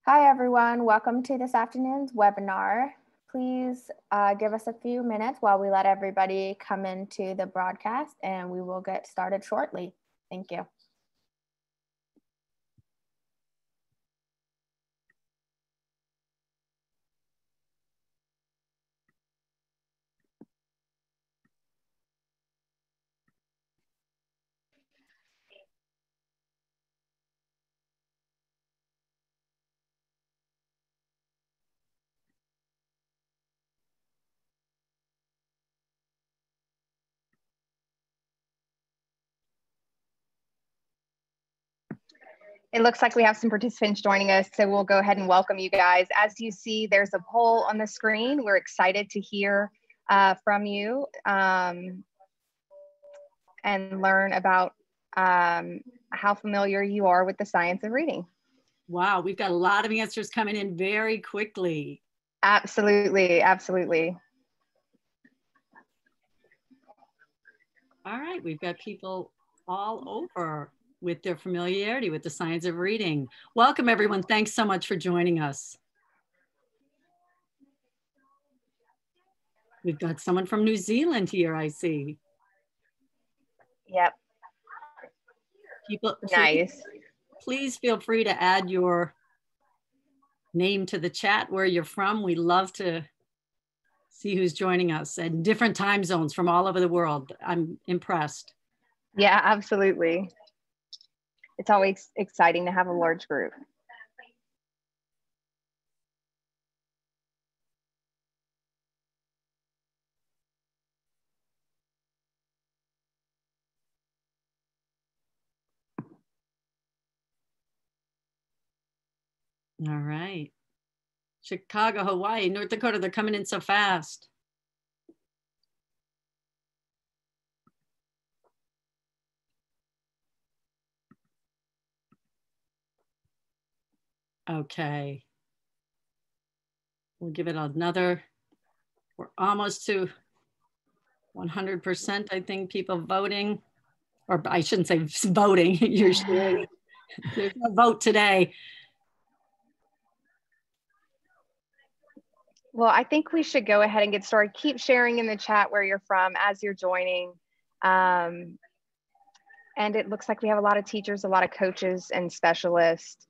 Hi, everyone. Welcome to this afternoon's webinar. Please give us a few minutes while we let everybody come into the broadcast, and we will get started shortly. Thank you. It looks like we have some participants joining us, so we'll go ahead and welcome you guys. As you see, there's a poll on the screen. We're excited to hear from you and learn about how familiar you are with the science of reading. Wow, we've got a lot of answers coming in very quickly. Absolutely, absolutely. All right, we've got people all over with their familiarity with the science of reading. Welcome, everyone. Thanks so much for joining us. We've got someone from New Zealand here, I see. Yep. People, nice. Please feel free to add your name to the chat, where you're from. We love to see who's joining us, and different time zones from all over the world. I'm impressed. Yeah, absolutely. It's always exciting to have a large group. All right. Chicago, Hawaii, North Dakota, they're coming in so fast. Okay. We'll give it another, we're almost to 100%, I think, people voting, or I shouldn't say voting, usually there's no vote today. Well, I think we should go ahead and get started. Keep sharing in the chat where you're from as you're joining. And it looks like we have a lot of teachers, a lot of coaches and specialists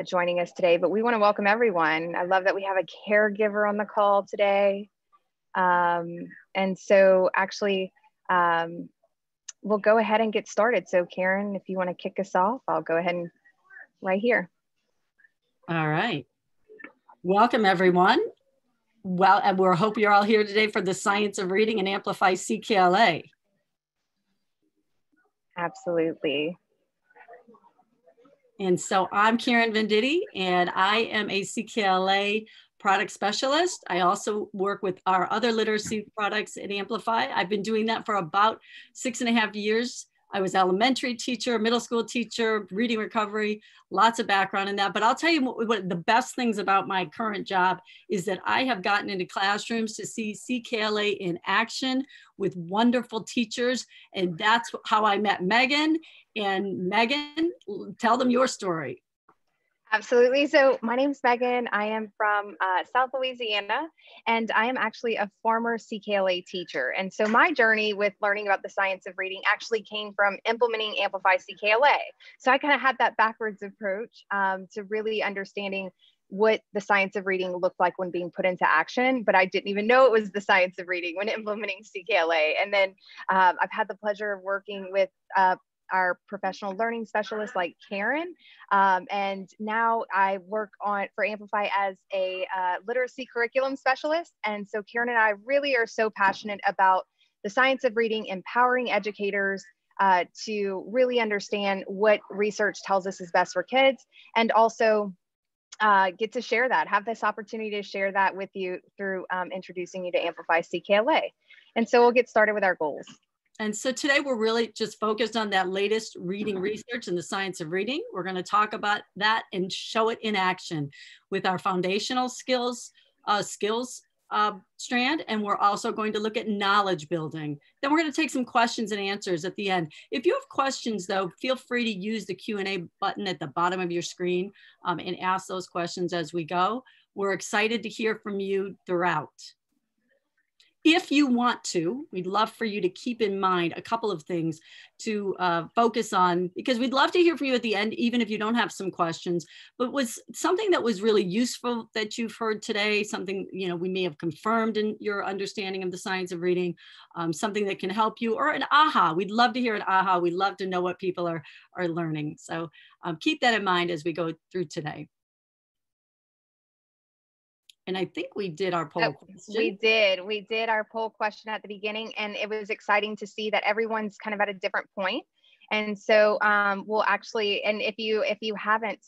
joining us today, but we want to welcome everyone. I love that we have a caregiver on the call today. And so actually, we'll go ahead and get started. So Karen, if you want to kick us off, I'll go ahead and right here. All right. Welcome, everyone. Well, and we hope you're all here today for the Science of Reading and Amplify CKLA. Absolutely. And so I'm Karen Venditti, and I am a CKLA product specialist. I also work with our other literacy products at Amplify. I've been doing that for about 6.5 years. I was elementary teacher, middle school teacher, reading recovery, lots of background in that. But I'll tell you what the best things about my current job is that I have gotten into classrooms to see CKLA in action with wonderful teachers. And that's how I met Meagan. And Meagan, tell them your story. Absolutely. So my name's Meagan. I am from South Louisiana, and I am actually a former CKLA teacher. And so my journey with learning about the science of reading actually came from implementing Amplify CKLA. So I kind of had that backwards approach to really understanding what the science of reading looked like when being put into action, but I didn't even know it was the science of reading when implementing CKLA. And then I've had the pleasure of working with our professional learning specialists like Karen. And now I work for Amplify as a literacy curriculum specialist. And so Karen and I really are so passionate about the science of reading, empowering educators to really understand what research tells us is best for kids, and also get to share that, have this opportunity to share that with you through introducing you to Amplify CKLA. And so we'll get started with our goals. And so today we're really just focused on that latest reading research in the science of reading. We're going to talk about that and show it in action with our foundational skills strand, and we're also going to look at knowledge building. Then we're going to take some questions and answers at the end. If you have questions, though, feel free to use the Q&A button at the bottom of your screen and ask those questions as we go. We're excited to hear from you throughout. If you want to, we'd love for you to keep in mind a couple of things to focus on, because we'd love to hear from you at the end, even if you don't have some questions. But was something that was really useful that you've heard today, something we may have confirmed in your understanding of the science of reading, something that can help you, or an aha? We'd love to hear an aha. We'd love to know what people are learning. So keep that in mind as we go through today. And I think we did our poll question. We did our poll question at the beginning, and it was exciting to see that everyone's kind of at a different point. And so we'll actually, and if you haven't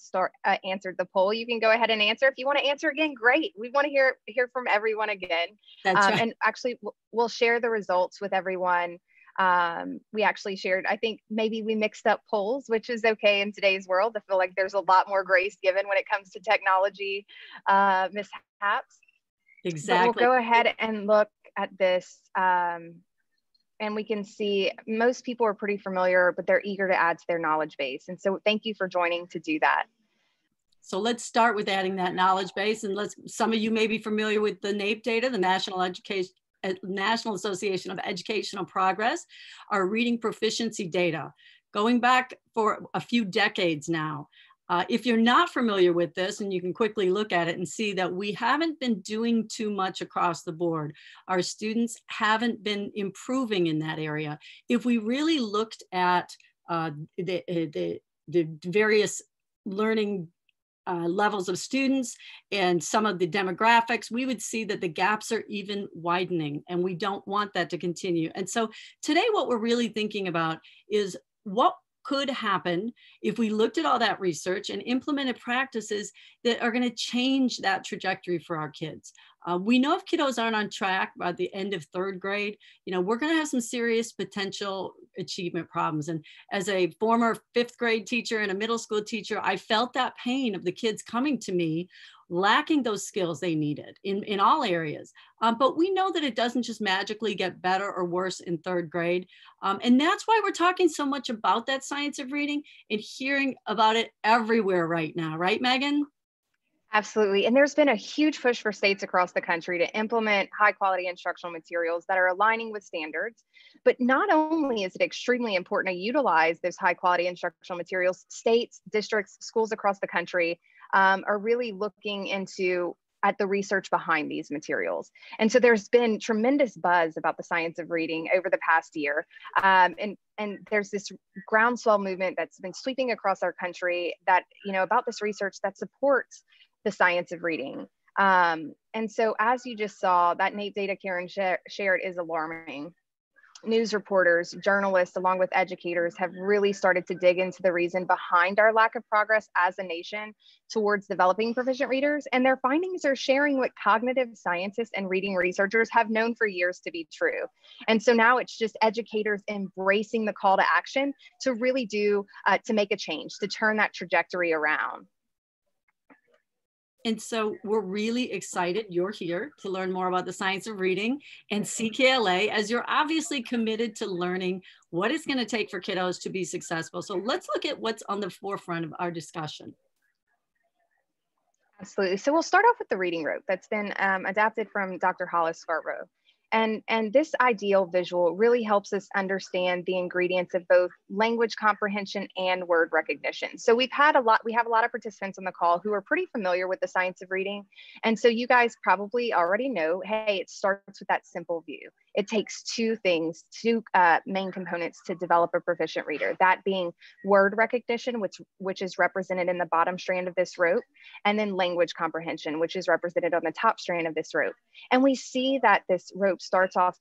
answered the poll, you can go ahead and answer. If you want to answer again, great. We want to hear from everyone again. That's right. And actually, we'll share the results with everyone. We actually shared, I think maybe we mixed up polls, which is okay in today's world. I feel like there's a lot more grace given when it comes to technology mishaps. Exactly. But we'll go ahead and look at this, and we can see most people are pretty familiar, but they're eager to add to their knowledge base. And so thank you for joining to do that. So let's start with adding that knowledge base. And some of you may be familiar with the NAEP data, the National Association of Educational Progress, our reading proficiency data, going back for a few decades now. If you're not familiar with this, and you can quickly look at it and see that we haven't been doing too much across the board. Our students haven't been improving in that area. If we really looked at the various learning levels of students and some of the demographics, we would see that the gaps are even widening, and we don't want that to continue. And so today what we're really thinking about is what could happen if we looked at all that research and implemented practices that are going to change that trajectory for our kids. We know if kiddos aren't on track by the end of third grade, we're going to have some serious potential achievement problems. And as a former fifth grade teacher and a middle school teacher, I felt that pain of the kids coming to me lacking those skills they needed in all areas. But we know that it doesn't just magically get better or worse in third grade. And that's why we're talking so much about that science of reading and hearing about it everywhere right now. Right, Megan? Absolutely. And there's been a huge push for states across the country to implement high quality instructional materials that are aligning with standards. But not only is it extremely important to utilize those high quality instructional materials, states, districts, schools across the country are really looking at the research behind these materials. And so there's been tremendous buzz about the science of reading over the past year. And there's this groundswell movement that's been sweeping across our country that, about this research that supports the science of reading. And so as you just saw, that NAEP data Karen shared is alarming. News reporters, journalists, along with educators have really started to dig into the reason behind our lack of progress as a nation towards developing proficient readers. And their findings are sharing what cognitive scientists and reading researchers have known for years to be true. And so now it's just educators embracing the call to action to really to make a change, to turn that trajectory around. And so we're really excited you're here to learn more about the science of reading and CKLA, as you're obviously committed to learning what it's going to take for kiddos to be successful. So let's look at what's on the forefront of our discussion. Absolutely. So we'll start off with the reading rope that's been adapted from Dr. Hollis Scarborough. And this ideal visual really helps us understand the ingredients of both language comprehension and word recognition. So we have a lot of participants on the call who are pretty familiar with the science of reading. And so you guys probably already know, hey, it starts with that simple view. It takes two main components to develop a proficient reader, that being word recognition, which is represented in the bottom strand of this rope, and then language comprehension, which is represented on the top strand of this rope. And we see that this rope starts off,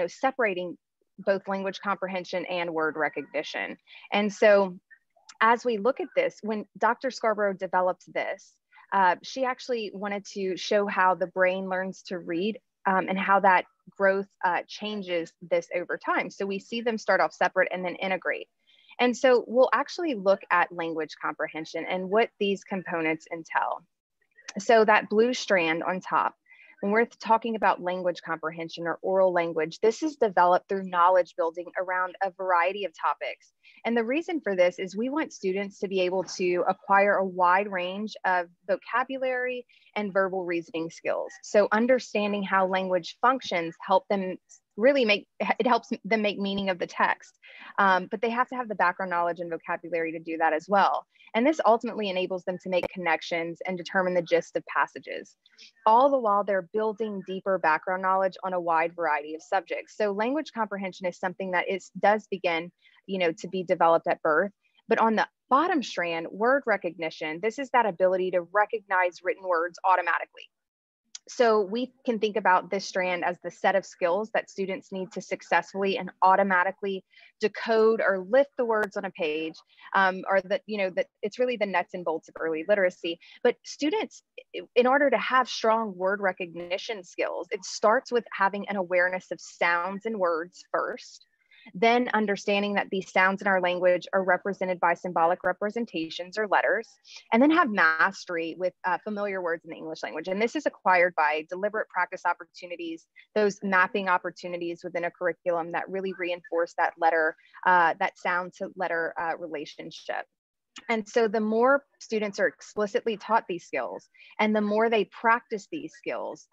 separating both language comprehension and word recognition. And so as we look at this, when Dr. Scarborough developed this, she actually wanted to show how the brain learns to read and how that growth changes this over time. So we see them start off separate and then integrate. And so we'll actually look at language comprehension and what these components entail. So that blue strand on top, when we're talking about language comprehension or oral language, this is developed through knowledge building around a variety of topics. And the reason for this is we want students to be able to acquire a wide range of vocabulary and verbal reasoning skills. So understanding how language functions help them really it helps them make meaning of the text. But they have to have the background knowledge and vocabulary to do that as well. And this ultimately enables them to make connections and determine the gist of passages, all the while they're building deeper background knowledge on a wide variety of subjects. So language comprehension is something that does begin, to be developed at birth. But on the bottom strand, word recognition, this is that ability to recognize written words automatically. So we can think about this strand as the set of skills that students need to successfully and automatically decode or lift the words on a page, or that it's really the nuts and bolts of early literacy. But students, in order to have strong word recognition skills, it starts with having an awareness of sounds and words first, then understanding that these sounds in our language are represented by symbolic representations or letters, and then have mastery with familiar words in the English language. And this is acquired by deliberate practice opportunities, those mapping opportunities within a curriculum that really reinforce that that sound to letter relationship. And so the more students are explicitly taught these skills and the more they practice these skills,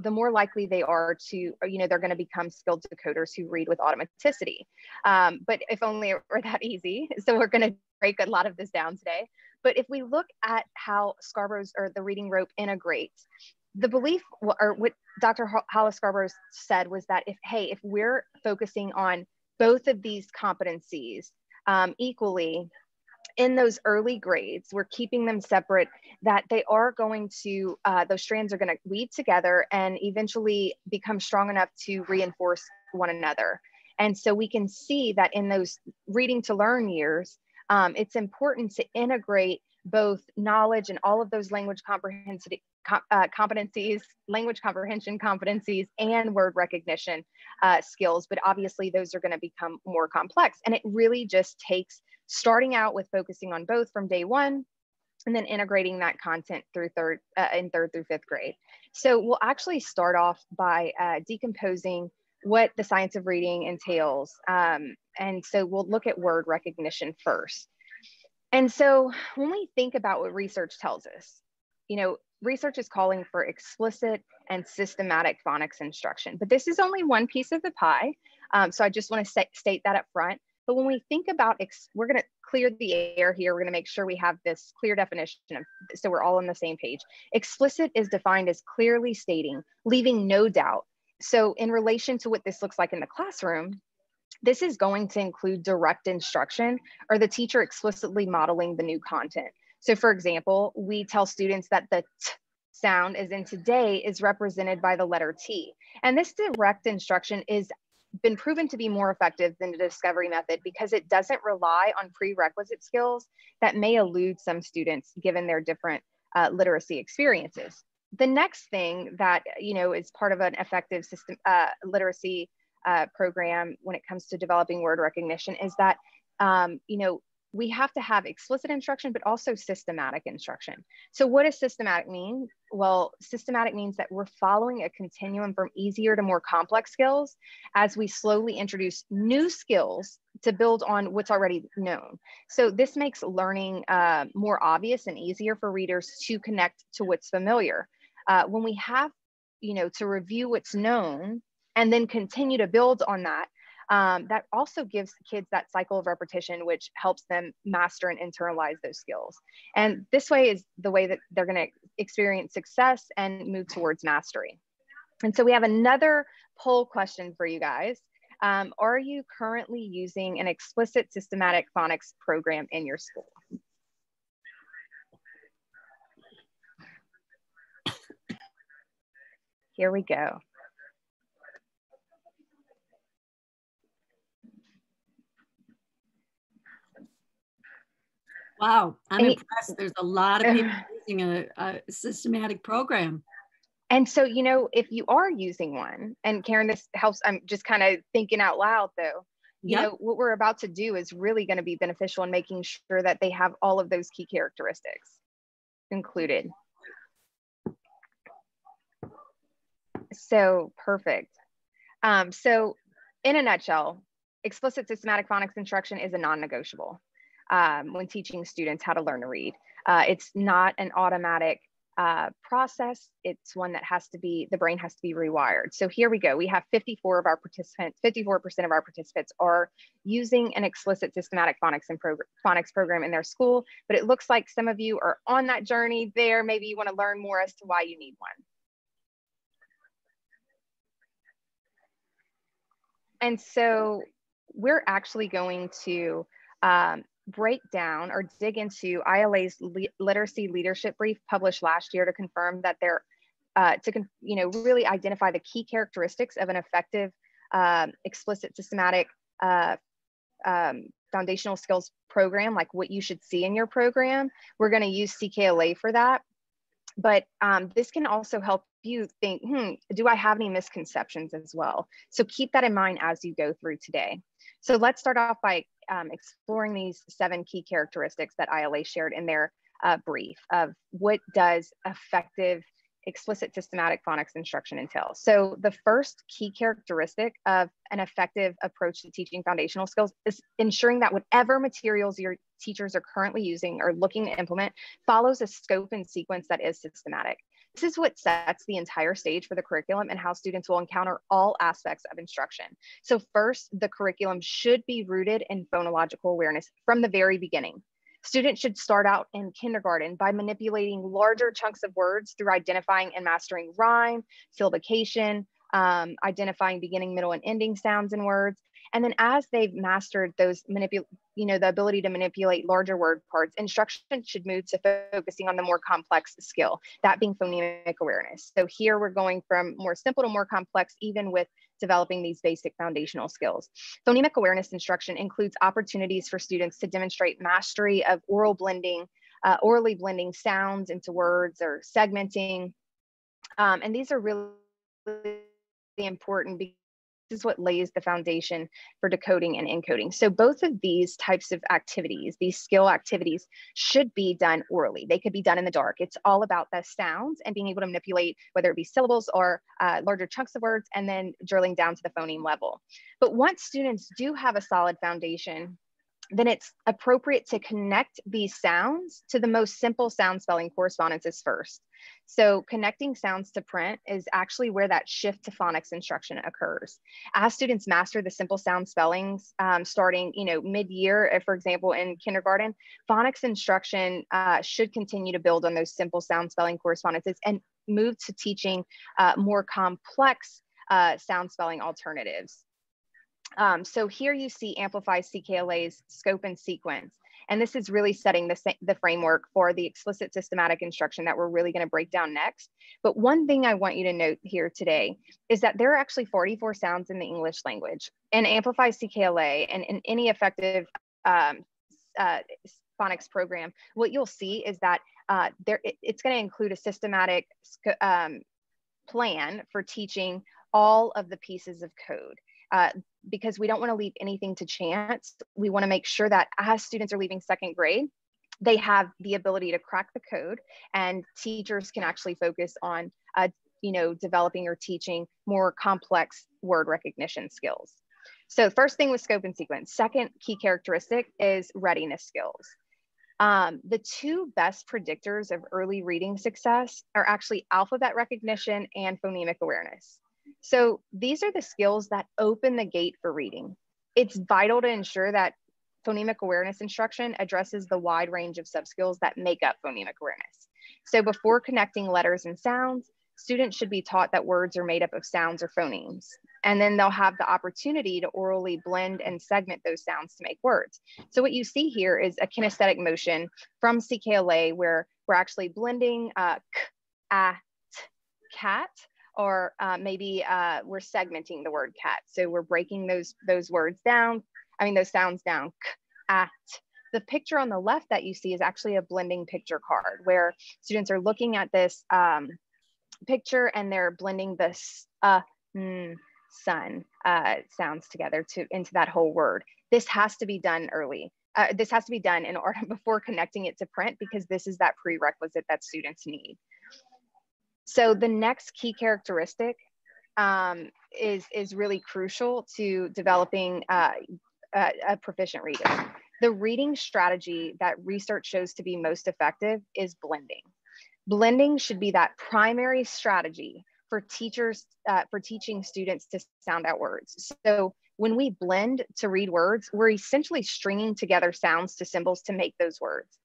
the more likely they are to, they're going to become skilled decoders who read with automaticity. But if only it were that easy. So we're going to break a lot of this down today. But if we look at how Scarborough's or the reading rope integrates, the belief, or what Dr. Hollis Scarborough said, was that if we're focusing on both of these competencies equally, in those early grades, we're keeping them separate, that they are going to, those strands are going to weave together and eventually become strong enough to reinforce one another. And so we can see that in those reading to learn years, it's important to integrate both knowledge and all of those language competencies, language comprehension competencies, and word recognition skills. But obviously those are going to become more complex. And it really just takes starting out with focusing on both from day one, and then integrating that content through third through fifth grade. So we'll actually start off by decomposing what the science of reading entails. And so we'll look at word recognition first. And so when we think about what research tells us, research is calling for explicit and systematic phonics instruction, but this is only one piece of the pie. So I just want to state that up front. But when we think about, we're going to clear the air here. We're going to make sure we have this clear definition so we're all on the same page. Explicit is defined as clearly stating, leaving no doubt. So in relation to what this looks like in the classroom, this is going to include direct instruction or the teacher explicitly modeling the new content. So for example, we tell students that the t sound as in today is represented by the letter T. And this direct instruction is been proven to be more effective than the discovery method because it doesn't rely on prerequisite skills that may elude some students given their different literacy experiences. The next thing that is part of an effective system literacy program when it comes to developing word recognition is that we have to have explicit instruction, but also systematic instruction. So what does systematic mean? Well, systematic means that we're following a continuum from easier to more complex skills as we slowly introduce new skills to build on what's already known. So this makes learning more obvious and easier for readers to connect to what's familiar. When we have, to review what's known and then continue to build on that, that also gives kids that cycle of repetition, which helps them master and internalize those skills. And this way is the way that they're going to experience success and move towards mastery. And so we have another poll question for you guys. Are you currently using an explicit systematic phonics program in your school? Here we go. Wow, I'm impressed. There's a lot of people using a systematic program. And so, if you are using one, and Karen, this helps, I'm just kind of thinking out loud though, what we're about to do is really going to be beneficial in making sure that they have all of those key characteristics included. So perfect. So in a nutshell, explicit systematic phonics instruction is a non-negotiable when teaching students how to learn to read. It's not an automatic process. It's one that has to be, the brain has to be rewired. So here we go. We have 54% of our participants are using an explicit systematic phonics program in their school, but it looks like some of you are on that journey there. Maybe you want to learn more as to why you need one. And so we're actually going to break down or dig into ILA's literacy leadership brief published last year to confirm that they're, really identify the key characteristics of an effective explicit systematic foundational skills program, like what you should see in your program. We're going to use CKLA for that. But this can also help you think, do I have any misconceptions as well? So keep that in mind as you go through today. So let's start off by exploring these 7 key characteristics that ILA shared in their brief of what does effective explicit systematic phonics instruction entail. So the first key characteristic of an effective approach to teaching foundational skills is ensuring that whatever materials your teachers are currently using or looking to implement follows a scope and sequence that is systematic. This is what sets the entire stage for the curriculum and how students will encounter all aspects of instruction. So first, the curriculum should be rooted in phonological awareness from the very beginning. Students should start out in kindergarten by manipulating larger chunks of words through identifying and mastering rhyme, syllabication, identifying beginning, middle, and ending sounds in words. And then as they've mastered those the ability to manipulate larger word parts, instruction should move to focusing on the more complex skill, that being phonemic awareness. So here we're going from more simple to more complex, even with developing these basic foundational skills. Phonemic awareness instruction includes opportunities for students to demonstrate mastery of orally blending sounds into words or segmenting. And these are really important because this is what lays the foundation for decoding and encoding. So both of these types of activities, these skill activities, should be done orally. They could be done in the dark. It's all about the sounds and being able to manipulate, whether it be syllables or larger chunks of words, and then drilling down to the phoneme level. But once students do have a solid foundation, then it's appropriate to connect these sounds to the most simple sound spelling correspondences first. So connecting sounds to print is actually where that shift to phonics instruction occurs. As students master the simple sound spellings, starting mid-year, for example, in kindergarten, phonics instruction should continue to build on those simple sound spelling correspondences and move to teaching more complex sound spelling alternatives. So here you see Amplify CKLA's scope and sequence. And this is really setting the framework for the explicit systematic instruction that we're really going to break down next. But one thing I want you to note here today is that there are actually 44 sounds in the English language. In Amplify CKLA and in any effective phonics program, what you'll see is that it's going to include a systematic plan for teaching all of the pieces of code. Because we don't want to leave anything to chance. We want to make sure that as students are leaving second grade, they have the ability to crack the code, and teachers can actually focus on, developing or teaching more complex word recognition skills. So first thing was scope and sequence. Second key characteristic is readiness skills. The 2 best predictors of early reading success are actually alphabet recognition and phonemic awareness. So these are the skills that open the gate for reading. It's vital to ensure that phonemic awareness instruction addresses the wide range of subskills that make up phonemic awareness. So before connecting letters and sounds, students should be taught that words are made up of sounds or phonemes. And then they'll have the opportunity to orally blend and segment those sounds to make words. So what you see here is a kinesthetic motion from CKLA where we're actually blending k, a, t, cat, or maybe we're segmenting the word cat. So we're breaking those words down, those sounds down, k, a, t. The picture on the left that you see is actually a blending picture card where students are looking at this picture and they're blending the sun sounds together into that whole word. This has to be done early. This has to be done in order before connecting it to print, because this is that prerequisite that students need. So the next key characteristic is really crucial to developing a proficient reader. The reading strategy that research shows to be most effective is blending. Blending should be that primary strategy for teachers, for teaching students to sound out words. So when we blend to read words, we're essentially stringing together sounds to symbols to make those words.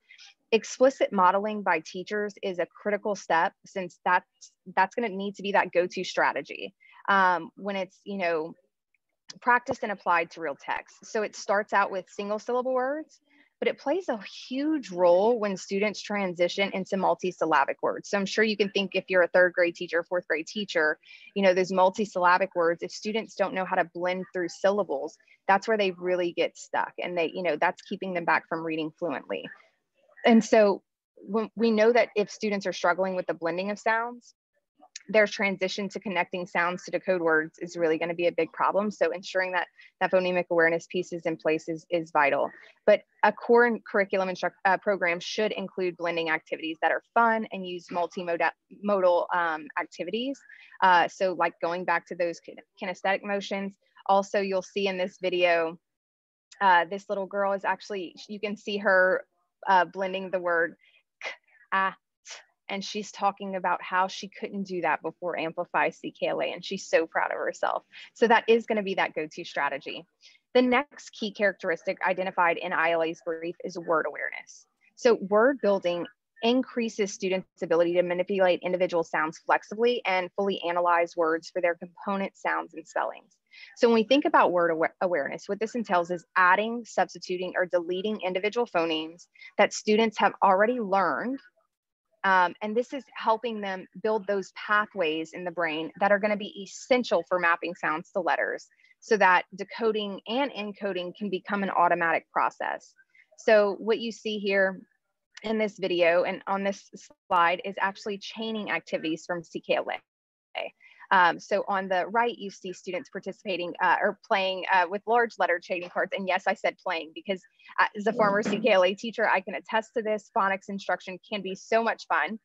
Explicit modeling by teachers is a critical step, since that's going to need to be that go-to strategy when it's, you know, practiced and applied to real text. So it starts out with single syllable words, but it plays a huge role when students transition into multisyllabic words. So I'm sure you can think, if you're a third grade teacher, fourth grade teacher, you know, those multisyllabic words, if students don't know how to blend through syllables, that's where they really get stuck. And they, you know, that's keeping them back from reading fluently. And so when we know that if students are struggling with the blending of sounds, their transition to connecting sounds to decode words is really going to be a big problem. So ensuring that that phonemic awareness piece is in place is vital. But a core curriculum program should include blending activities that are fun and use multimodal activities. So like going back to those kinesthetic motions. Also, you'll see in this video, this little girl is actually, you can see her blending the word k, a, t, and she's talking about how she couldn't do that before Amplify CKLA, and she's so proud of herself. So that is going to be that go-to strategy. The next key characteristic identified in ILA's brief is word awareness. So word building increases students' ability to manipulate individual sounds flexibly and fully analyze words for their component sounds and spellings. So when we think about word awareness, what this entails is adding, substituting, or deleting individual phonemes that students have already learned. And this is helping them build those pathways in the brain that are going to be essential for mapping sounds to letters, so that decoding and encoding can become an automatic process. So what you see here in this video and on this slide is actually chaining activities from CKLA. So on the right, you see students participating or playing with large letter chaining cards. And yes, I said playing because as a former CKLA teacher, I can attest to this. Phonics instruction can be so much fun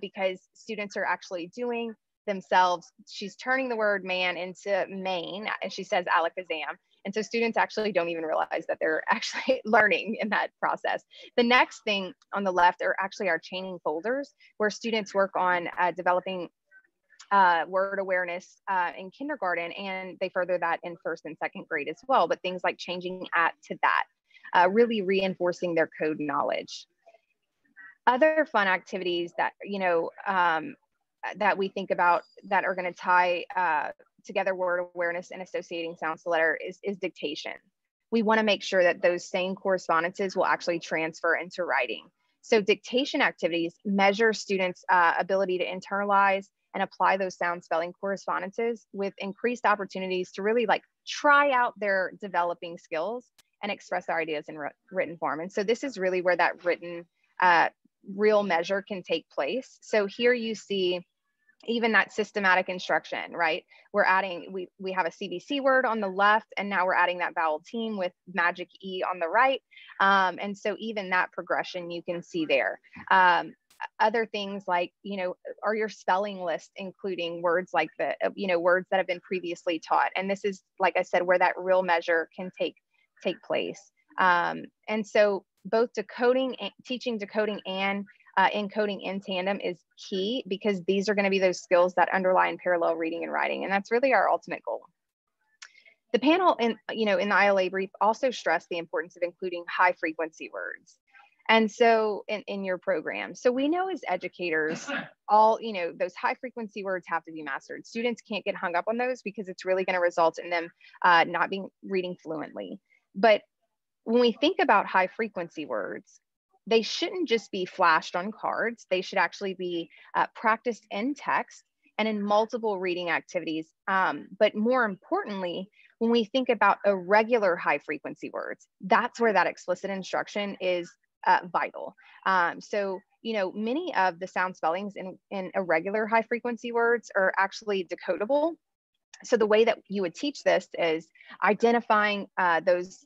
because students are actually doing themselves. She's turning the word man into main, and she says alakazam. And so students actually don't even realize that they're actually learning in that process. The next thing on the left are actually our chaining folders, where students work on developing word awareness in kindergarten, and they further that in first and second grade as well. But things like changing at to that, really reinforcing their code knowledge. Other fun activities that, you know, that we think about that are going to tie together word awareness and associating sounds to letter is dictation. We want to make sure that those same correspondences will actually transfer into writing. So dictation activities measure students' ability to internalize and apply those sound spelling correspondences with increased opportunities to really like try out their developing skills and express their ideas in written form. And so this is really where that written real measure can take place. So here you see even that systematic instruction, right? We're adding, we have a CBC word on the left, and now we're adding that vowel team with magic E on the right. And so even that progression you can see there. Other things like, you know, are your spelling list including words like the, you know, words that have been previously taught. And this is, like I said, where that real measure can take place. And so both decoding, teaching decoding and encoding in tandem is key, because these are going to be those skills that underlie in parallel reading and writing. And that's really our ultimate goal. The panel in the ILA brief also stressed the importance of including high frequency words. And so in your program, so we know as educators, all, you know, those high frequency words have to be mastered. Students can't get hung up on those because it's really going to result in them not being reading fluently. But when we think about high frequency words, they shouldn't just be flashed on cards. They should actually be practiced in text and in multiple reading activities. But more importantly, when we think about irregular high frequency words, that's where that explicit instruction is vital. So, you know, many of the sound spellings in irregular high frequency words are actually decodable. So the way that you would teach this is identifying those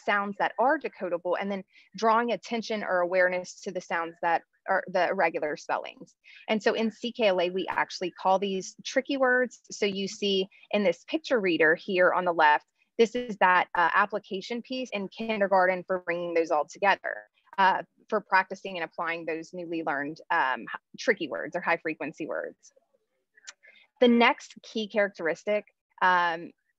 sounds that are decodable, and then drawing attention or awareness to the sounds that or the irregular spellings. And so in CKLA, we actually call these tricky words. So you see in this picture reader here on the left, this is that application piece in kindergarten for bringing those all together, for practicing and applying those newly learned tricky words or high frequency words. The next key characteristic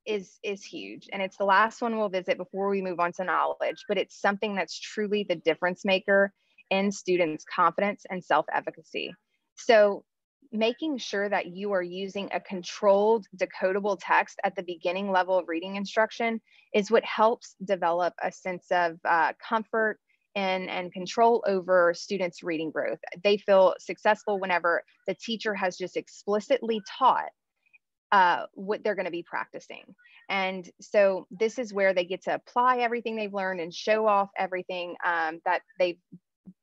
is huge, and it's the last one we'll visit before we move on to knowledge, but it's something that's truly the difference maker in students' confidence and self-efficacy. So making sure that you are using a controlled, decodable text at the beginning level of reading instruction is what helps develop a sense of comfort and control over students' reading growth. They feel successful whenever the teacher has just explicitly taught what they're going to be practicing. And so this is where they get to apply everything they've learned and show off everything that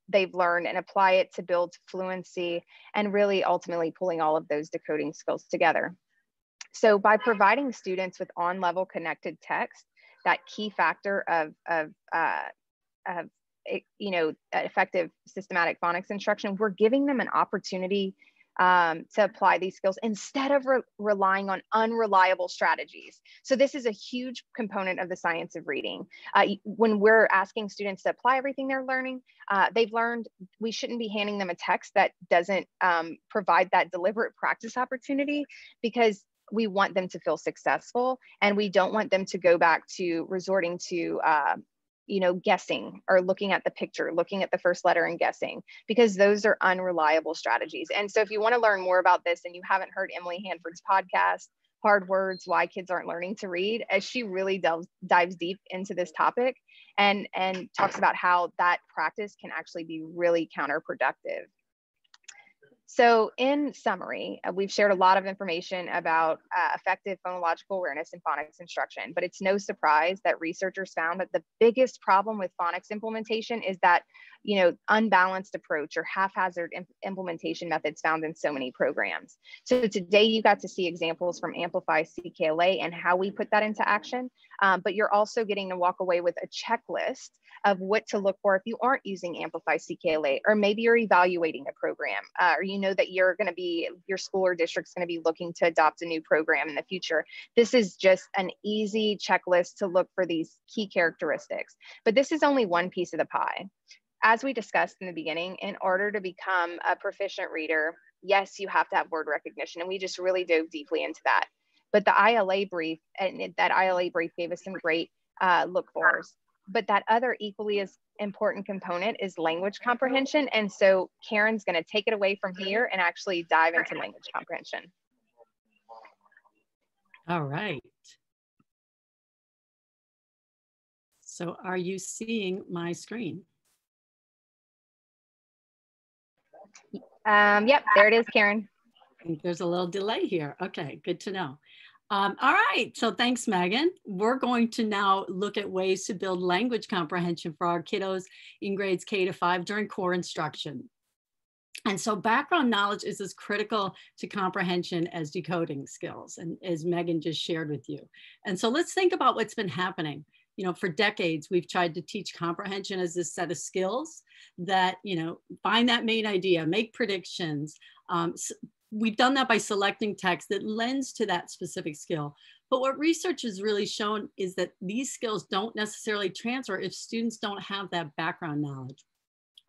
they've learned and apply it to build fluency and really ultimately pulling all of those decoding skills together. So by providing students with on-level connected text, that key factor of effective systematic phonics instruction, we're giving them an opportunity to apply these skills instead of relying on unreliable strategies. So this is a huge component of the science of reading. When we're asking students to apply everything they're learning, they've learned we shouldn't be handing them a text that doesn't provide that deliberate practice opportunity, because we want them to feel successful, and we don't want them to go back to resorting to guessing or looking at the picture, looking at the first letter and guessing, because those are unreliable strategies. And so if you want to learn more about this and you haven't heard Emily Hanford's podcast, Hard Words, Why Kids Aren't Learning to Read, as she really dives deep into this topic and talks about how that practice can actually be really counterproductive. So in summary, we've shared a lot of information about effective phonological awareness in phonics instruction, but it's no surprise that researchers found that the biggest problem with phonics implementation is that, unbalanced approach or haphazard implementation methods found in so many programs. So today you got to see examples from Amplify CKLA and how we put that into action, but you're also getting to walk away with a checklist of what to look for if you aren't using Amplify CKLA, or maybe you're evaluating a program, or you know that your school or district's going to be looking to adopt a new program in the future. This is just an easy checklist to look for these key characteristics. But this is only one piece of the pie. As we discussed in the beginning, in order to become a proficient reader, yes, you have to have word recognition, and we just really dove deeply into that. But the ILA brief, and that ILA brief gave us some great look-fors. But that other equally as important component is language comprehension. And so Karen's going to take it away from here and actually dive into language comprehension. All right. So are you seeing my screen? Yep, there it is, Karen. I think there's a little delay here. Okay, good to know. All right, so thanks, Megan. We're going to now look at ways to build language comprehension for our kiddos in grades K to 5 during core instruction. And so background knowledge is as critical to comprehension as decoding skills, and as Megan just shared with you. And so let's think about what's been happening. For decades, we've tried to teach comprehension as this set of skills that, find that main idea, make predictions. We've done that by selecting text that lends to that specific skill. But what research has really shown is that these skills don't necessarily transfer if students don't have that background knowledge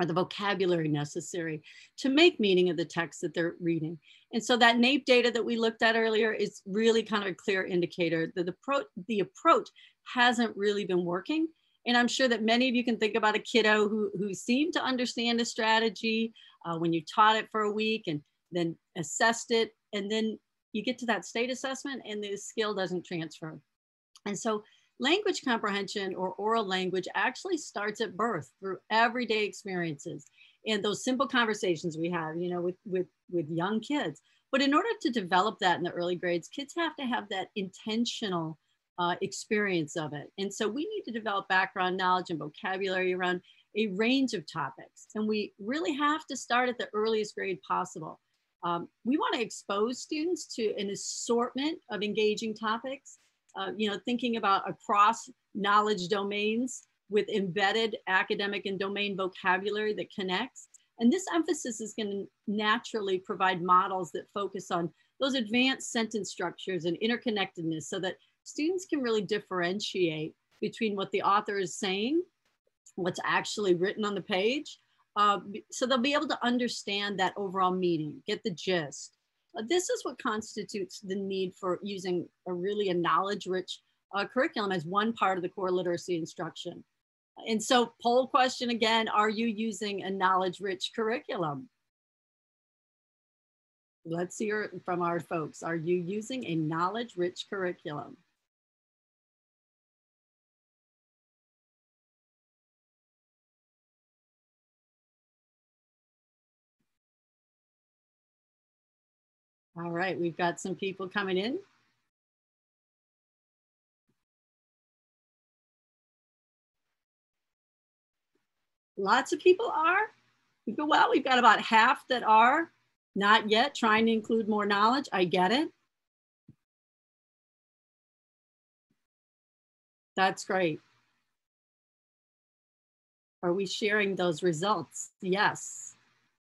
or the vocabulary necessary to make meaning of the text that they're reading. And so that NAEP data that we looked at earlier is really kind of a clear indicator that the approach hasn't really been working. And I'm sure that many of you can think about a kiddo who seemed to understand a strategy when you taught it for a week and then assessed it, and then you get to that state assessment and the skill doesn't transfer. And so language comprehension or oral language actually starts at birth through everyday experiences and those simple conversations we have, with young kids. But in order to develop that in the early grades, kids have to have that intentional experience of it. And so we need to develop background knowledge and vocabulary around a range of topics. And we really have to start at the earliest grade possible. We want to expose students to an assortment of engaging topics, thinking about across knowledge domains with embedded academic and domain vocabulary that connects. And this emphasis is going to naturally provide models that focus on those advanced sentence structures and interconnectedness so that students can really differentiate between what the author is saying, what's actually written on the page. So they'll be able to understand that overall meaning, get the gist. This is what constitutes the need for using a knowledge-rich curriculum as one part of the core literacy instruction. And so poll question again, are you using a knowledge-rich curriculum? Let's hear from our folks. Are you using a knowledge-rich curriculum? All right, we've got some people coming in. Lots of people are. Well, we've got about half that are not yet, trying to include more knowledge. I get it. That's great. Are we sharing those results? Yes.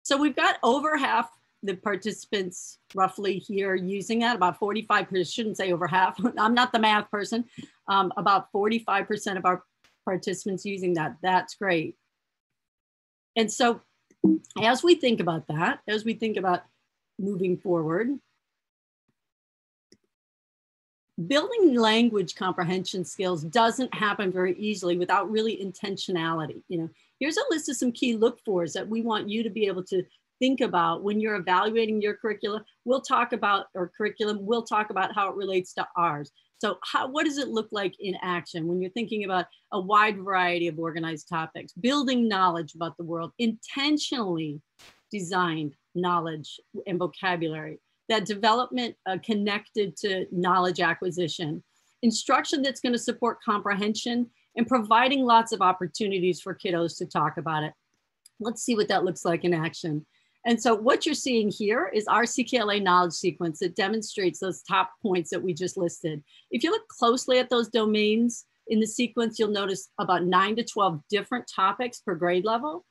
So we've got over half the participants roughly here using that, about 45%, shouldn't say over half. I'm not the math person. About 45% of our participants using that. That's great. And so as we think about that, as we think about moving forward, building language comprehension skills doesn't happen very easily without really intentionality. You know, here's a list of some key look-fors that we want you to be able to think about when you're evaluating your curriculum. We'll talk about how it relates to ours. So what does it look like in action when you're thinking about a wide variety of organized topics, building knowledge about the world, intentionally designed knowledge and vocabulary, that development connected to knowledge acquisition, instruction that's going to support comprehension, and providing lots of opportunities for kiddos to talk about it. Let's see what that looks like in action. And so what you're seeing here is our CKLA knowledge sequence that demonstrates those top points that we just listed. If you look closely at those domains in the sequence, you'll notice about 9 to 12 different topics per grade level.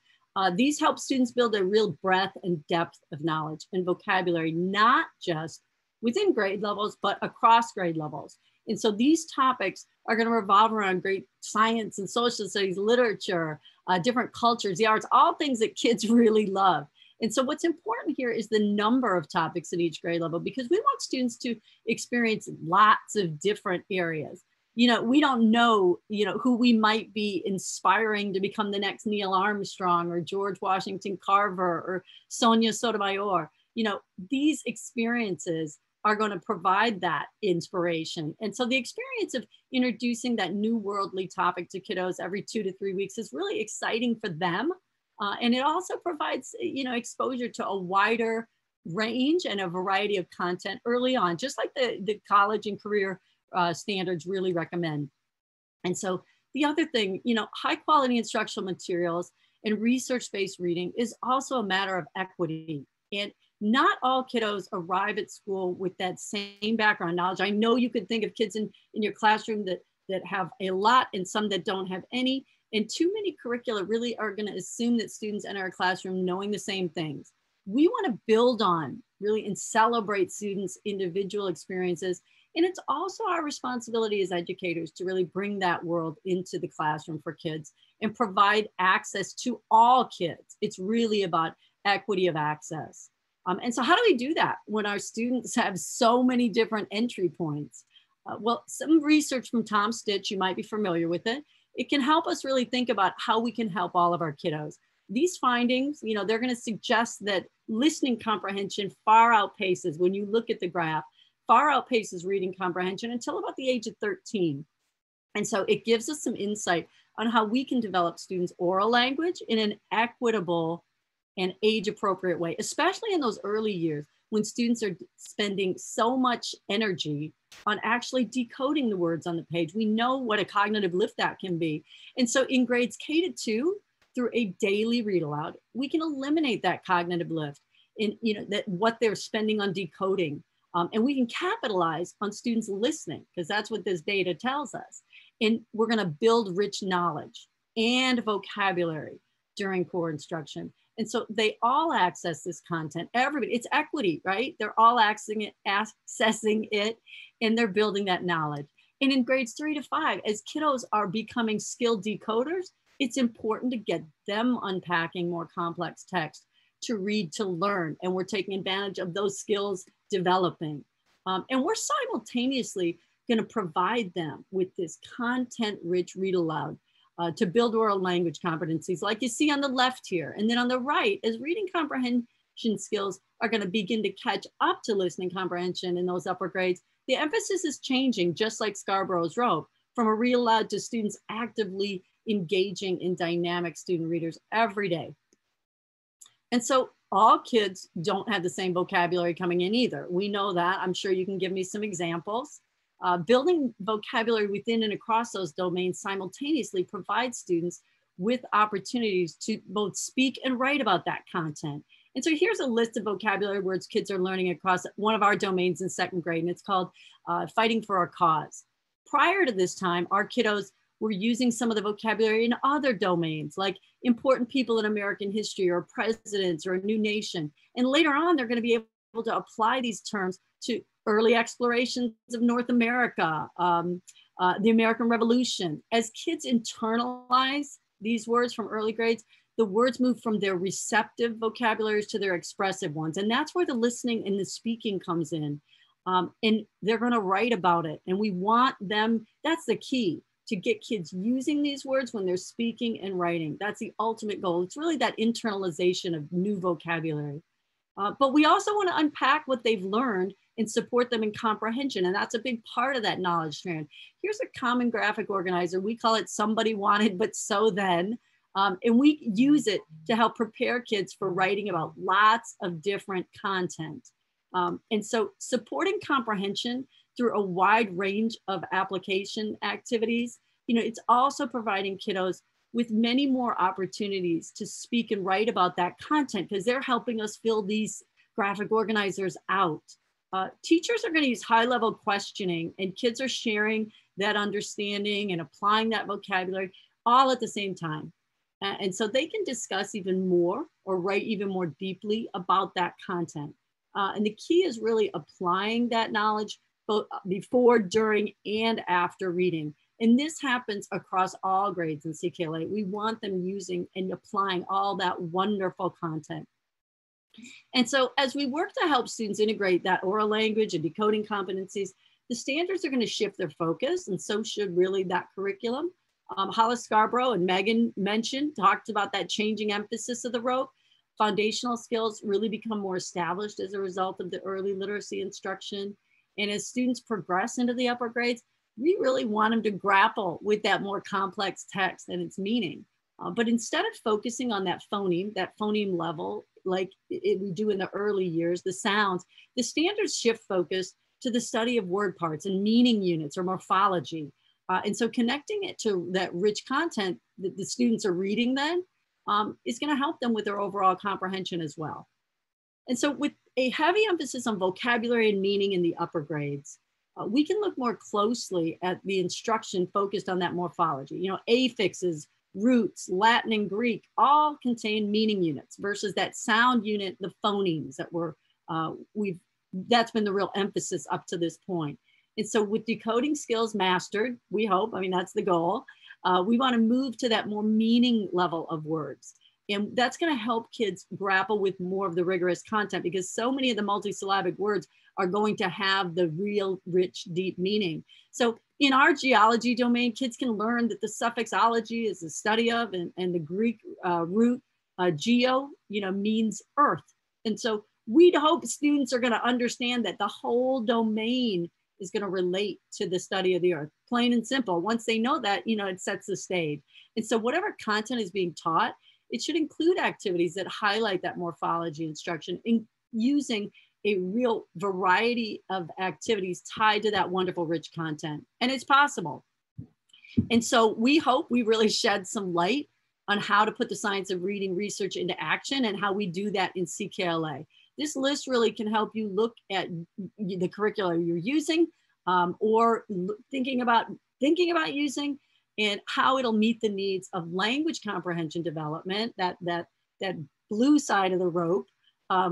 These help students build a real breadth and depth of knowledge and vocabulary, not just within grade levels, but across grade levels. And so these topics are going to revolve around great science and social studies, literature, different cultures, the arts, all things that kids really love. And so what's important here is the number of topics at each grade level, because we want students to experience lots of different areas. You know, we don't know, who we might be inspiring to become the next Neil Armstrong or George Washington Carver or Sonia Sotomayor. You know, these experiences are going to provide that inspiration. And so the experience of introducing that new worldly topic to kiddos every 2 to 3 weeks is really exciting for them. And it also provides, exposure to a wider range and a variety of content early on, just like the college and career standards really recommend. And so the other thing, high quality instructional materials and research-based reading is also a matter of equity. And not all kiddos arrive at school with that same background knowledge. I know you could think of kids in your classroom that have a lot and some that don't have any. And too many curricula really are going to assume that students enter a classroom knowing the same things. We want to build on really and celebrate students' individual experiences. And it's also our responsibility as educators to really bring that world into the classroom for kids and provide access to all kids. It's really about equity of access. And so how do we do that when our students have so many different entry points? Well, some research from Tom Stitch, you might be familiar with it. It can help us really think about how we can help all of our kiddos. These findings, they're going to suggest that listening comprehension far outpaces, when you look at the graph, far outpaces reading comprehension until about the age of 13. And so it gives us some insight on how we can develop students' oral language in an equitable and age-appropriate way, especially in those early years when students are spending so much energy on actually decoding the words on the page. We know what a cognitive lift that can be. And so in grades K to 2, through a daily read aloud, we can eliminate that cognitive lift in that what they're spending on decoding. And we can capitalize on students listening, because that's what this data tells us. And we're going to build rich knowledge and vocabulary during core instruction. And so they all access this content. Everybody, it's equity, right? They're all accessing it, and they're building that knowledge. And in grades 3 to 5, as kiddos are becoming skilled decoders, it's important to get them unpacking more complex text, to read, to learn. And we're taking advantage of those skills developing. And we're simultaneously going to provide them with this content-rich read aloud to build oral language competencies like you see on the left here. And then on the right, as reading comprehension skills are going to begin to catch up to listening comprehension in those upper grades, the emphasis is changing, just like Scarborough's rope, from a read aloud to students actively engaging in dynamic student readers every day. And so all kids don't have the same vocabulary coming in either. We know that. I'm sure you can give me some examples. Building vocabulary within and across those domains simultaneously provides students with opportunities to both speak and write about that content. And so here's a list of vocabulary words kids are learning across one of our domains in 2nd grade, and it's called Fighting for Our Cause. Prior to this time, our kiddos were using some of the vocabulary in other domains, like important people in American history or presidents or a new nation. And later on, they're going to be able to apply these terms to early explorations of North America, the American Revolution. As kids internalize these words from early grades, the words move from their receptive vocabularies to their expressive ones. And that's where the listening and the speaking comes in. And they're going to write about it. And we want them, that's the key, to get kids using these words when they're speaking and writing. That's the ultimate goal. It's really that internalization of new vocabulary. But we also want to unpack what they've learned and support them in comprehension. And that's a big part of that knowledge strand. Here's a common graphic organizer. We call it Somebody Wanted, But So Then. And we use it to help prepare kids for writing about lots of different content. And so supporting comprehension through a wide range of application activities, it's also providing kiddos with many more opportunities to speak and write about that content, because they're helping us fill these graphic organizers out. Teachers are going to use high-level questioning, and kids are sharing that understanding and applying that vocabulary all at the same time. And so they can discuss even more or write even more deeply about that content. And the key is really applying that knowledge both before, during, and after reading. And this happens across all grades in CKLA. We want them using and applying all that wonderful content. And so as we work to help students integrate that oral language and decoding competencies, the standards are going to shift their focus, and so should really that curriculum. Hollis Scarborough and Megan talked about that changing emphasis of the rope. Foundational skills really become more established as a result of the early literacy instruction. And as students progress into the upper grades, we really want them to grapple with that more complex text and its meaning. But instead of focusing on that phoneme level, like we do in the early years, the sounds, the standards shift focus to the study of word parts and meaning units or morphology. And so connecting it to that rich content that the students are reading then is going to help them with their overall comprehension as well. And so with a heavy emphasis on vocabulary and meaning in the upper grades, we can look more closely at the instruction focused on that morphology. Affixes, roots, Latin and Greek all contain meaning units versus that sound unit, the phonemes that that's been the real emphasis up to this point. And so with decoding skills mastered, we hope, that's the goal, we want to move to that more meaning level of words. And that's going to help kids grapple with more of the rigorous content, because so many of the multisyllabic words are going to have the real rich, deep meaning. So in our geology domain, kids can learn that the suffix ology is the study of, and the Greek root geo, means earth. And so we'd hope students are going to understand that the whole domain is going to relate to the study of the earth, plain and simple. Once they know that, it sets the stage. And so whatever content is being taught, it should include activities that highlight that morphology instruction, in using a real variety of activities tied to that wonderful rich content. And it's possible. And so we hope we really shed some light on how to put the science of reading research into action and how we do that in CKLA. This list really can help you look at the curricula you're using or thinking about using, and how it'll meet the needs of language comprehension development, that blue side of the rope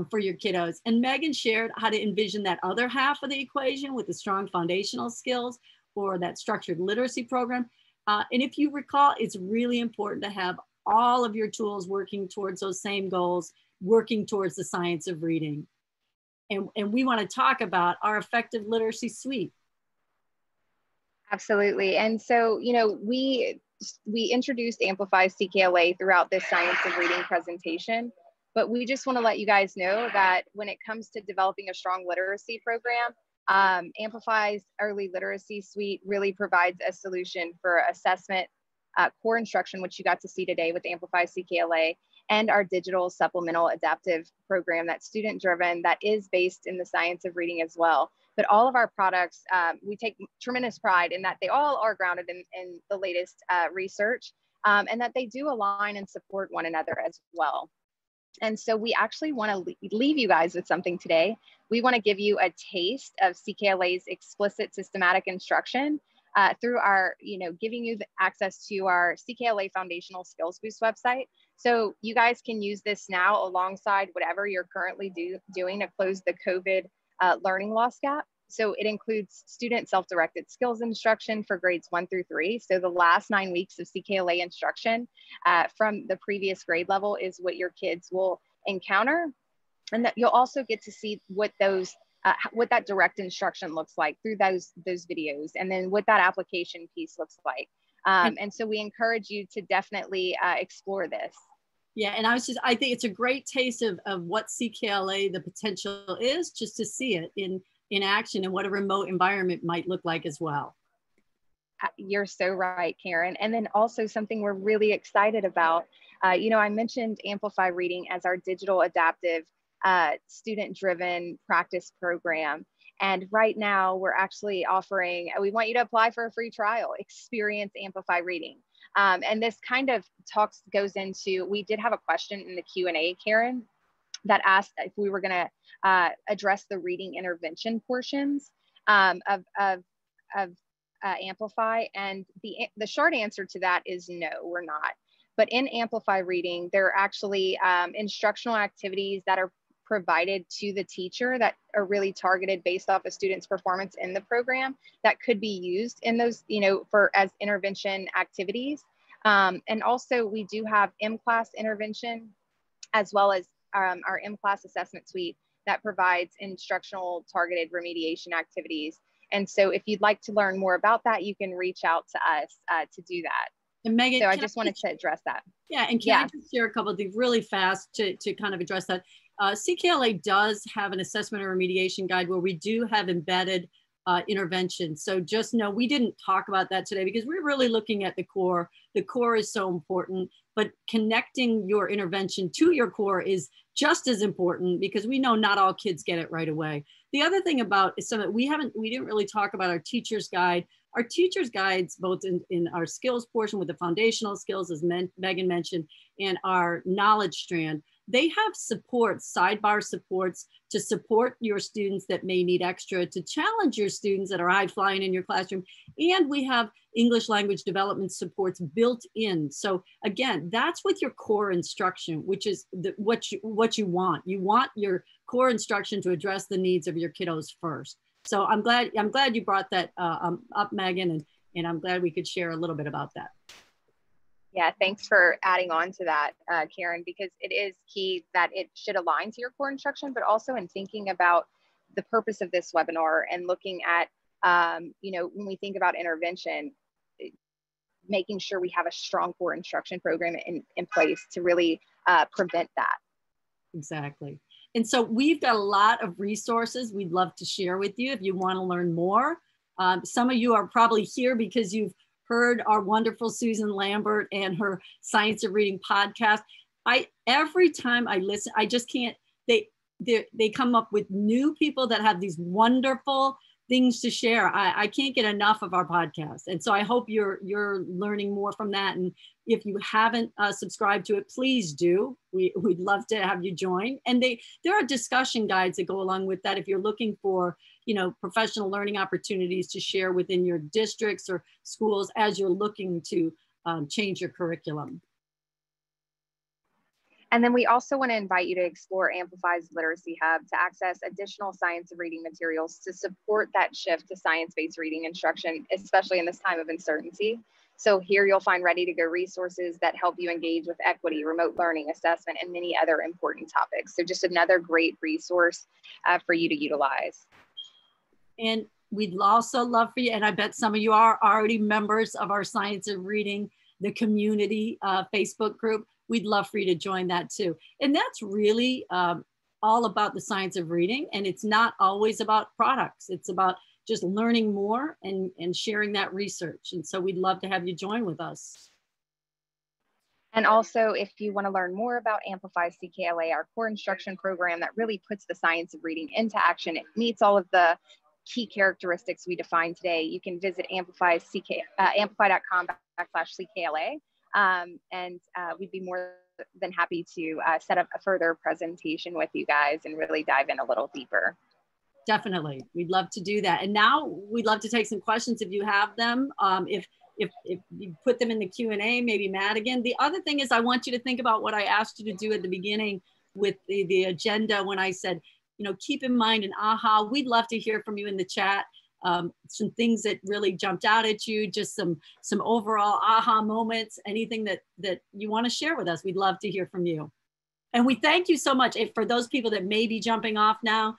for your kiddos. And Meagan shared how to envision that other half of the equation with the strong foundational skills or that structured literacy program. And if you recall, it's really important to have all of your tools working towards those same goals, working towards the science of reading. And we want to talk about our effective literacy suite. Absolutely. And so, you know, we introduced Amplify CKLA throughout this science of reading presentation, but we just want to let you guys know that when it comes to developing a strong literacy program, Amplify's early literacy suite really provides a solution for assessment, core instruction, which you got to see today with Amplify CKLA, and our digital supplemental adaptive program that's student driven, that is based in the science of reading as well. But all of our products, we take tremendous pride in that they all are grounded in the latest research, and that they do align and support one another as well. And so we actually want to leave you guys with something today. We want to give you a taste of CKLA's explicit systematic instruction through our, giving you the access to our CKLA Foundational Skills Boost website. So you guys can use this now alongside whatever you're currently doing to close the COVID learning loss gap. So it includes student self-directed skills instruction for grades 1 through 3. So the last 9 weeks of CKLA instruction from the previous grade level is what your kids will encounter. And that you'll also get to see what those what that direct instruction looks like through those videos, and then what that application piece looks like. And so we encourage you to definitely explore this. Yeah, and I think it's a great taste of what CKLA, the potential is, just to see it in action and what a remote environment might look like as well. You're so right, Karen. And then also something we're really excited about, I mentioned Amplify Reading as our digital adaptive student-driven practice program. And right now we're actually offering, we want you to apply for a free trial, experience Amplify Reading. And this kind of goes into, we did have a question in the Q&A, Karen, that asked if we were gonna address the reading intervention portions of Amplify. And the short answer to that is no, we're not. But in Amplify Reading, there are actually instructional activities that are provided to the teacher that are really targeted based off a student's performance in the program that could be used in those, as intervention activities. And also we do have M-Class intervention, as well as our M-Class assessment suite that provides instructional targeted remediation activities. And so if you'd like to learn more about that, you can reach out to us to do that. And Meagan, so I just wanted to address that. Yeah, and can I just share a couple of things really fast to kind of address that? CKLA does have an assessment and remediation guide where we do have embedded intervention. So just know we didn't talk about that today because we're really looking at the core. The core is so important, but connecting your intervention to your core is just as important because we know not all kids get it right away. The other thing about is some we didn't really talk about our teacher's guide. Our teacher's guides, both in our skills portion with the foundational skills, as Meagan mentioned, and our knowledge strand, they have supports, sidebar supports to support your students that may need extra, to challenge your students that are high flying in your classroom. And we have English language development supports built in. So again, that's with your core instruction, which is what you want. You want your core instruction to address the needs of your kiddos first. So I'm glad you brought that up, Meagan, and I'm glad we could share a little bit about that. Yeah, thanks for adding on to that, Karen, because it is key that it should align to your core instruction, but also in thinking about the purpose of this webinar and looking at, when we think about intervention, making sure we have a strong core instruction program in place to really prevent that. Exactly. And so we've got a lot of resources we'd love to share with you if you want to learn more. Some of you are probably here because you've heard our wonderful Susan Lambert and her Science of Reading podcast. Every time I listen, I just can't, they come up with new people that have these wonderful things to share. I can't get enough of our podcast. And so I hope you're learning more from that. And if you haven't subscribed to it, please do. We'd love to have you join. And there are discussion guides that go along with that if you're looking for professional learning opportunities to share within your districts or schools as you're looking to change your curriculum. And then we also want to invite you to explore Amplify's Literacy Hub to access additional science of reading materials to support that shift to science-based reading instruction, especially in this time of uncertainty. So here you'll find ready-to-go resources that help you engage with equity, remote learning, assessment, and many other important topics. So just another great resource for you to utilize. And we'd also love for you, and I bet some of you are already members of our Science of Reading, the community Facebook group. We'd love for you to join that too. And that's really all about the science of reading. And it's not always about products. It's about just learning more and sharing that research. And so we'd love to have you join with us. And also, if you want to learn more about Amplify CKLA, our core instruction program that really puts the science of reading into action, it meets all of the key characteristics we defined today. You can visit amplify.com/CKLA. And we'd be more than happy to set up a further presentation with you guys and really dive in a little deeper. Definitely, we'd love to do that. And now we'd love to take some questions if you have them. If you put them in the Q&A, maybe Matt again. The other thing is I want you to think about what I asked you to do at the beginning with the agenda when I said, you know, keep in mind an aha. We'd love to hear from you in the chat. Some things that really jumped out at you, just some overall aha moments, anything that you want to share with us. We'd love to hear from you. And we thank you so much. For those people that may be jumping off now,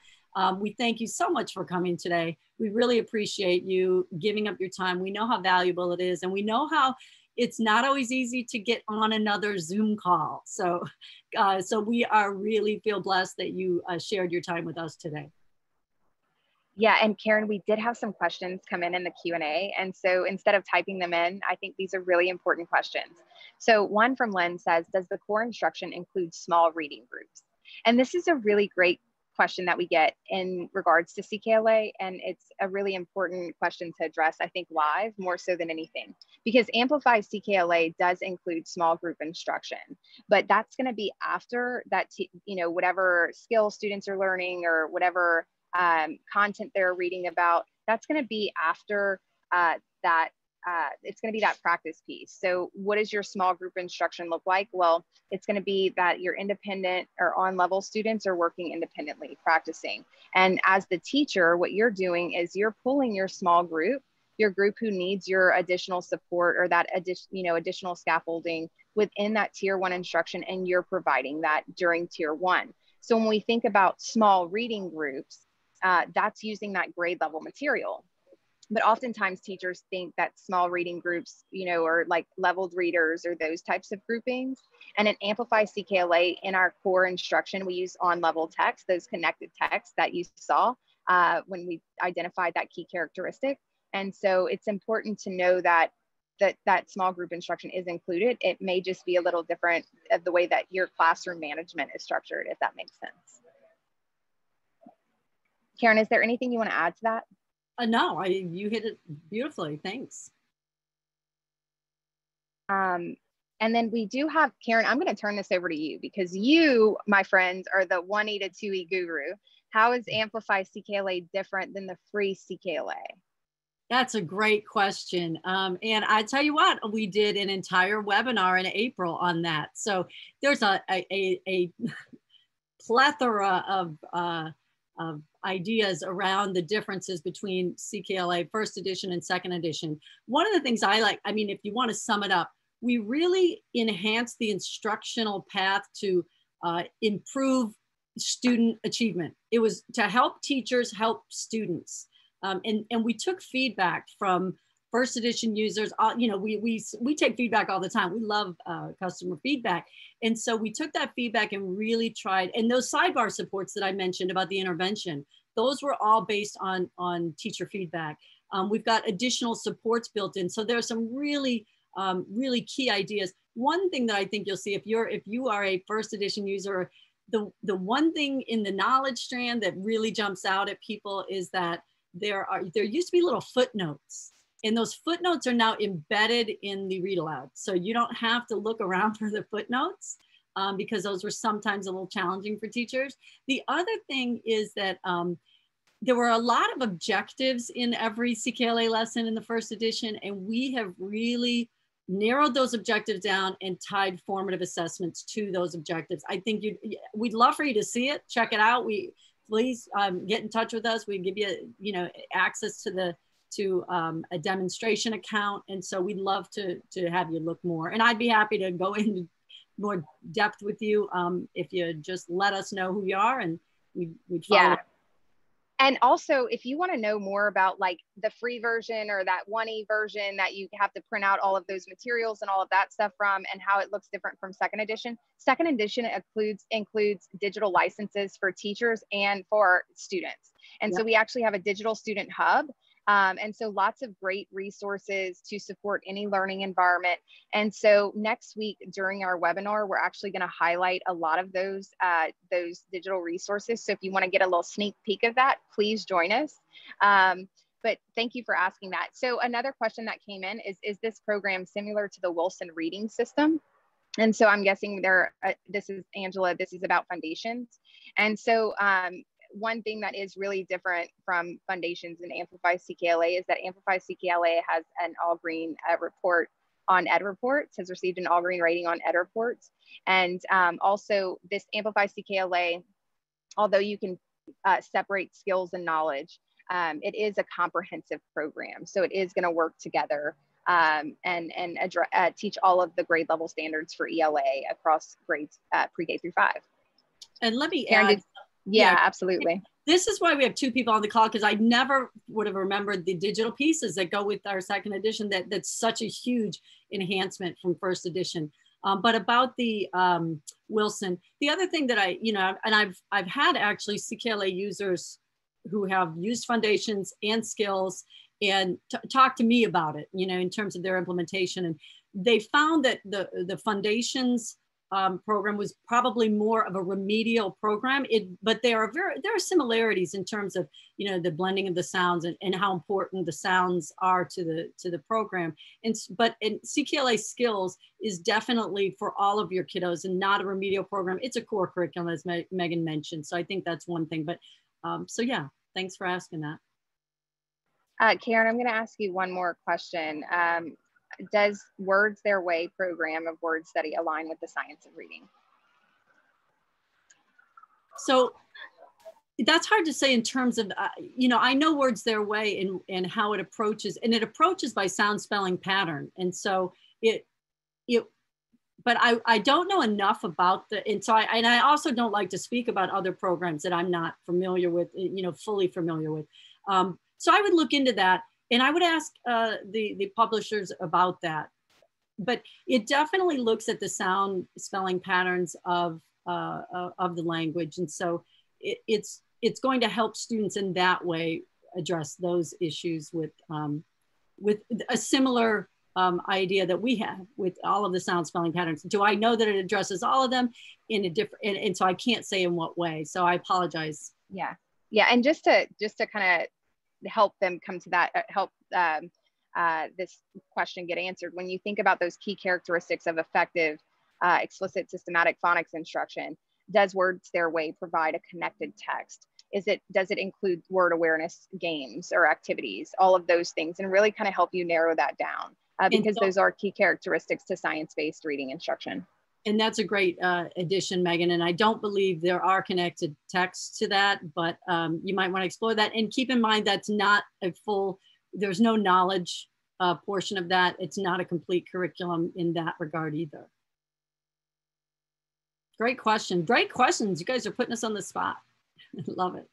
we thank you so much for coming today. We really appreciate you giving up your time. We know how valuable it is, and we know how it's not always easy to get on another Zoom call. So, so we really feel blessed that you shared your time with us today. Yeah, and Karen, we did have some questions come in the Q&A. And so instead of typing them in, I think these are really important questions. So one from Len says, does the core instruction include small reading groups? And this is a really great question that we get in regards to CKLA. And it's a really important question to address, I think, live more so than anything, because Amplify CKLA does include small group instruction, but that's going to be after that, you know, whatever skills students are learning or whatever content they're reading about, that's going to be after that. It's going to be that practice piece. So what does your small group instruction look like? Well, it's going to be that your independent or on-level students are working independently, practicing. And as the teacher, what you're doing is you're pulling your small group, your group who needs your additional support or that additional scaffolding within that tier 1 instruction, and you're providing that during tier 1. So when we think about small reading groups, that's using that grade level material. But oftentimes teachers think that small reading groups, you know, are like leveled readers or those types of groupings. And in Amplify CKLA, in our core instruction, we use on-level text, those connected texts that you saw when we identified that key characteristic. And so it's important to know that small group instruction is included. It may just be a little different of the way that your classroom management is structured, if that makes sense. Karen, is there anything you want to add to that? No, you hit it beautifully. Thanks. And then we do have, Karen, I'm going to turn this over to you because you, my friend, are the 1E to 2E guru. How is Amplify CKLA different than the free CKLA? That's a great question. And I tell you what, we did an entire webinar in April on that. So there's a plethora of ideas around the differences between CKLA first edition and second edition. One of the things I like, I mean, if you want to sum it up, we really enhanced the instructional path to improve student achievement. It was to help teachers help students. And we took feedback from first edition users. You know, we take feedback all the time. We love customer feedback. And so we took that feedback and really tried, and those sidebar supports that I mentioned about the intervention, those were all based on teacher feedback. We've got additional supports built in. So there's some really key ideas. One thing that I think you'll see if you are a first edition user, the one thing in the knowledge strand that really jumps out at people is that there used to be little footnotes. And those footnotes are now embedded in the read aloud. So you don't have to look around for the footnotes because those were sometimes a little challenging for teachers. The other thing is that there were a lot of objectives in every CKLA lesson in the first edition, and we have really narrowed those objectives down and tied formative assessments to those objectives. I think we'd love for you to see it, check it out. Please get in touch with us. We give you, access to a demonstration account. And so we'd love to have you look more. And I'd be happy to go into more depth with you if you just let us know who you are, and we'd follow. Yeah. And also, if you want to know more about like the free version or that 1E version that you have to print out all of those materials and all of that stuff from, and how it looks different from second edition includes digital licenses for teachers and for students. And so we actually have a digital student hub. And so lots of great resources to support any learning environment. And so next week during our webinar, we're actually going to highlight a lot of those digital resources. So if you want to get a little sneak peek of that, please join us. But thank you for asking that. So another question that came in is this program similar to the Wilson reading system? And so I'm guessing this is Angela, this is about foundations. And so one thing that is really different from foundations and Amplify CKLA is that Amplify CKLA has an all green report on Ed Reports, has received an all green rating on Ed Reports. And also this Amplify CKLA, although you can separate skills and knowledge, it is a comprehensive program. So it is going to work together and teach all of the grade level standards for ELA across grades pre-K through 5. And let me add, yeah, absolutely. This is why we have 2 people on the call, because I never would have remembered the digital pieces that go with our second edition. That's such a huge enhancement from first edition. But about the Wilson, the other thing that I've had actually CKLA users who have used foundations and skills and talk to me about it, in terms of their implementation. And they found that the foundations program was probably more of a remedial program. But there are similarities in terms of the blending of the sounds and how important the sounds are to the program. But CKLA Skills is definitely for all of your kiddos and not a remedial program. It's a core curriculum, as Megan mentioned. So I think that's one thing. But so yeah, thanks for asking that. Karen, I'm going to ask you one more question. Does Words Their Way program of word study align with the science of reading? So that's hard to say in terms of, I know Words Their Way and how it approaches, and it approaches by sound spelling pattern. And so but I don't know enough about and I also don't like to speak about other programs that I'm not familiar with, fully familiar with. So I would look into that. And I would ask the publishers about that. But it definitely looks at the sound spelling patterns of the language. And so it's going to help students in that way address those issues with a similar idea that we have with all of the sound spelling patterns. Do I know that it addresses all of them in a different, and so I can't say in what way. So I apologize. Yeah. Yeah. And just to kind of help them come to that, help this question get answered. When you think about those key characteristics of effective, explicit, systematic phonics instruction, does Words Their Way provide a connected text? Does it include word awareness games or activities, all of those things, and really kind of help you narrow that down because those are key characteristics to science-based reading instruction. And that's a great addition, Megan. And I don't believe there are connected texts to that, but you might want to explore that. And keep in mind, that's not a full, there's no knowledge portion of that. It's not a complete curriculum in that regard either. Great question. Great questions. You guys are putting us on the spot. Love it.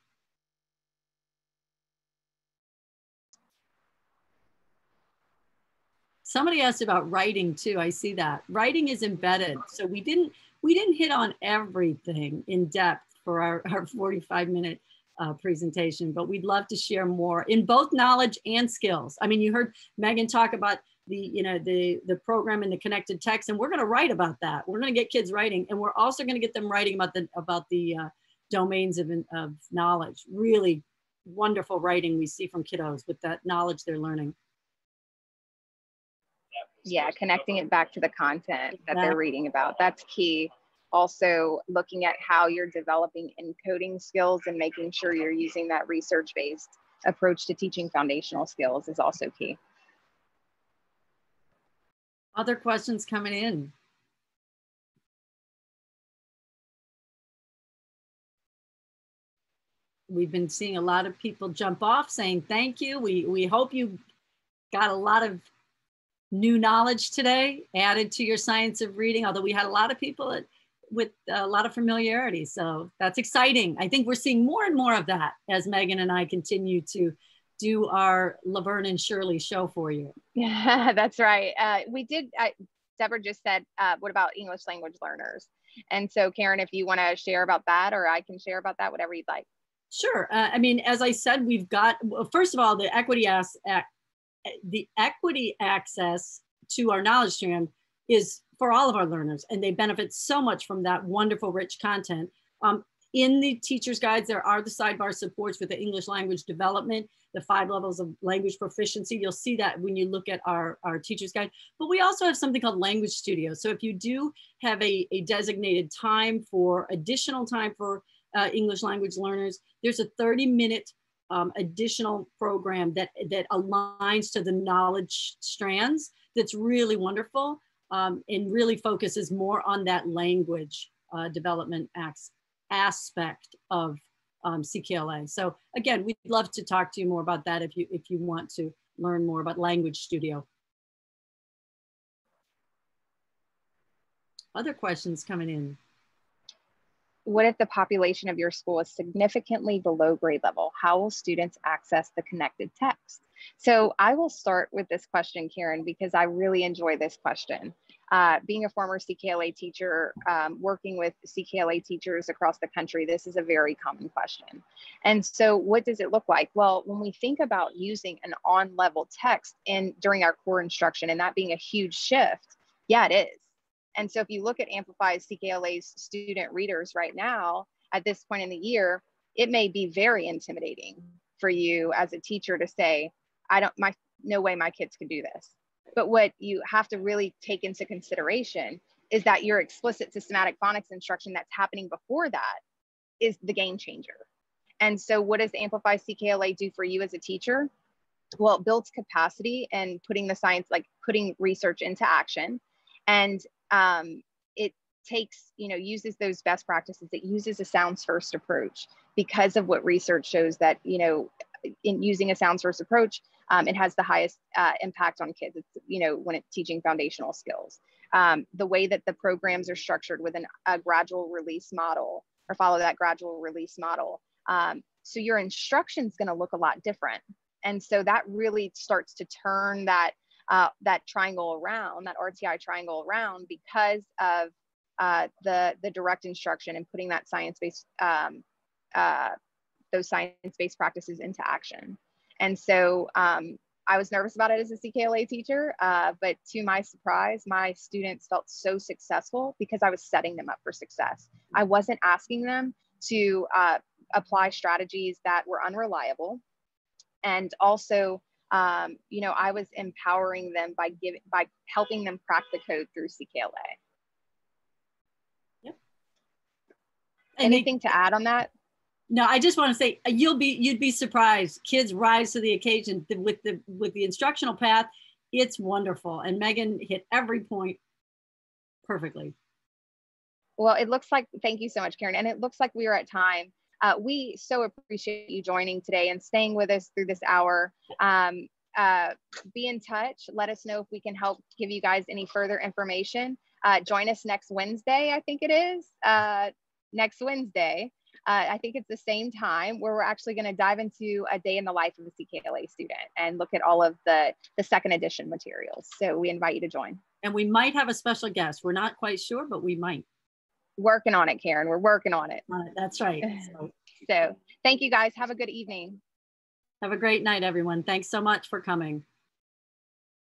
Somebody asked about writing too. I see that. Writing is embedded. So we didn't hit on everything in depth for our 45-minute presentation, but we'd love to share more in both knowledge and skills. I mean, you heard Megan talk about the program and the connected text, and we're going to write about that. We're going to get kids writing, and we're also going to get them writing about the domains of knowledge. Really wonderful writing we see from kiddos with that knowledge they're learning. Yeah, connecting it back to the content that they're reading about. That's key. Also looking at how you're developing encoding skills and making sure you're using that research-based approach to teaching foundational skills is also key. Other questions coming in? We've been seeing a lot of people jump off saying thank you. We hope you got a lot of new knowledge today added to your science of reading, although we had a lot of people with a lot of familiarity. So that's exciting. I think we're seeing more and more of that as Megan and I continue to do our Laverne and Shirley show for you. Yeah, that's right. Deborah just said, what about English language learners? And so Karen, if you want to share about that, or I can share about that, whatever you'd like. Sure. I mean, as I said, we've got, well, first of all, the equity access to our knowledge stream is for all of our learners, and they benefit so much from that wonderful, rich content. In the teacher's guides, there are the sidebar supports with the English language development, the 5 levels of language proficiency. You'll see that when you look at our teacher's guide. But we also have something called Language Studio. So if you do have a designated time for additional time for English language learners, there's a 30-minute additional program that aligns to the knowledge strands that's really wonderful, and really focuses more on that language development aspect of CKLA. So again, we'd love to talk to you more about that if you want to learn more about Language Studio. Other questions coming in? What if the population of your school is significantly below grade level? How will students access the connected text? So I will start with this question, Karen, because I really enjoy this question. Being a former CKLA teacher, working with CKLA teachers across the country, this is a very common question. And so what does it look like? Well, when we think about using an on-level text during our core instruction, and that being a huge shift, yeah, it is. And so if you look at Amplify CKLA's student readers right now, at this point in the year, it may be very intimidating for you as a teacher to say, no way my kids can do this. But what you have to really take into consideration is that your explicit systematic phonics instruction that's happening before that is the game changer. And so what does Amplify CKLA do for you as a teacher? Well, it builds capacity and putting the science, like putting research into action. And it takes, uses those best practices. It uses a sounds first approach because of what research shows that, in using a sounds first approach, it has the highest impact on kids. It's, when it's teaching foundational skills. The way that the programs are structured with a gradual release model, or follow that gradual release model. So your instruction is going to look a lot different. And so that really starts to turn that triangle around, that RTI triangle around, because of the direct instruction and putting that science-based, those science-based practices into action. And so I was nervous about it as a CKLA teacher, but to my surprise, my students felt so successful because I was setting them up for success. I wasn't asking them to apply strategies that were unreliable. And also, I was empowering them by helping them crack the code through CKLA. Yep. Anything to add on that? No, I just want to say you'd be surprised. Kids rise to the occasion with the instructional path. It's wonderful, and Megan hit every point perfectly. Well, it looks like, thank you so much, Karen. And it looks like we are at time. We so appreciate you joining today and staying with us through this hour. Be in touch. Let us know if we can help give you guys any further information. Join us next Wednesday, I think it is. Next Wednesday. I think it's the same time, where we're actually going to dive into a day in the life of a CKLA student and look at all of the second edition materials. So we invite you to join. And we might have a special guest. We're not quite sure, but we might. Working on it, Karen. We're working on it. That's right. So thank you guys. Have a good evening. Have a great night, everyone. Thanks so much for coming.